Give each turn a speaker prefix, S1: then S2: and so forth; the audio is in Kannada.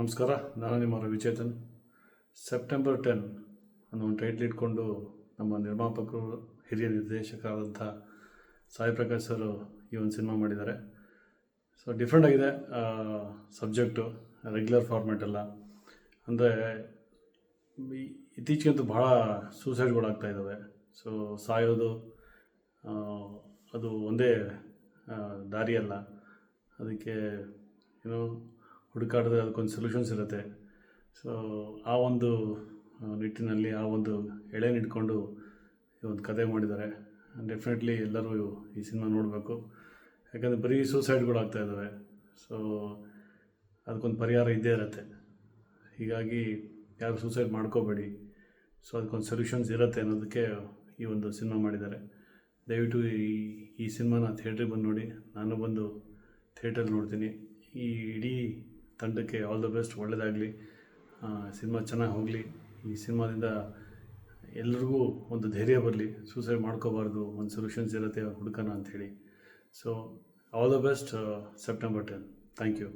S1: ನಮಸ್ಕಾರ. ನಾನು ನಿಮ್ಮ ರವಿಚೇತನ್. ಸೆಪ್ಟೆಂಬರ್ 10 ಅನ್ನೋ ಒಂದು ಟೈಟ್ಲ್ ಇಟ್ಕೊಂಡು ನಮ್ಮ ನಿರ್ಮಾಪಕರು, ಹಿರಿಯ ನಿರ್ದೇಶಕರಾದಂಥ ಸಾಯಿ ಪ್ರಕಾಶ್ ಸರ್ ಈ ಒಂದು ಸಿನಿಮಾ ಮಾಡಿದ್ದಾರೆ. ಸೊ ಡಿಫ್ರೆಂಟ್ ಆಗಿದೆ ಸಬ್ಜೆಕ್ಟು, ರೆಗ್ಯುಲರ್ ಫಾರ್ಮ್ಯಾಟ್ ಅಲ್ಲ. ಅಂದರೆ ಇತ್ತೀಚೆಗಂತೂ ಭಾಳ ಸೂಸೈಡ್ಗಳಾಗ್ತಾ ಇದ್ದಾವೆ. ಸೊ ಸಾಯೋದು ಅದು ಒಂದೇ ದಾರಿಯಲ್ಲ. ಅದಕ್ಕೆ ಏನೋ ಹುಡುಕಾಡಿದ್ರೆ ಅದಕ್ಕೊಂದು ಸೊಲ್ಯೂಷನ್ಸ್ ಇರುತ್ತೆ. ಸೊ ಆ ಒಂದು ನಿಟ್ಟಿನಲ್ಲಿ ಆ ಒಂದು ಎಳೆನಿಟ್ಕೊಂಡು ಈ ಒಂದು ಕತೆ ಮಾಡಿದ್ದಾರೆ. ಡೆಫಿನೆಟ್ಲಿ ಎಲ್ಲರೂ ಈ ಸಿನಿಮಾ ನೋಡಬೇಕು. ಯಾಕಂದರೆ ಬರೀ ಸೂಸೈಡ್ಗಳಾಗ್ತಾ ಇದ್ದಾವೆ. ಸೊ ಅದಕ್ಕೊಂದು ಪರಿಹಾರ ಇದ್ದೇ ಇರುತ್ತೆ. ಹೀಗಾಗಿ ಯಾರು ಸೂಸೈಡ್ ಮಾಡ್ಕೋಬೇಡಿ. ಸೊ ಅದಕ್ಕೊಂದು ಸೊಲ್ಯೂಷನ್ಸ್ ಇರುತ್ತೆ ಅನ್ನೋದಕ್ಕೆ ಈ ಒಂದು ಸಿನಿಮಾ ಮಾಡಿದ್ದಾರೆ. ದಯವಿಟ್ಟು ಈ ಸಿನಿಮಾನ ಥಿಯೇಟ್ರಿಗೆ ಬಂದು ನೋಡಿ. ನಾನು ಬಂದು ಥಿಯೇಟರ್ ನೋಡ್ತೀನಿ. ಈ ಇಡೀ ತಂಡಕ್ಕೆ ಆಲ್ ದ ಬೆಸ್ಟ್, ಒಳ್ಳೆಯದಾಗಲಿ, ಸಿನಿಮಾ ಚೆನ್ನಾಗಿ ಹೋಗಲಿ. ಈ ಸಿನಿಮಾದಿಂದ ಎಲ್ರಿಗೂ ಒಂದು ಧೈರ್ಯ ಬರಲಿ, ಸೂಸೈಡ್ ಮಾಡ್ಕೋಬಾರ್ದು, ಒಂದು ಸೊಲ್ಯೂಷನ್ಸ್ ಇರುತ್ತೆ ಹುಡುಕನ ಅಂಥೇಳಿ. So all the best, September 10. Thank you.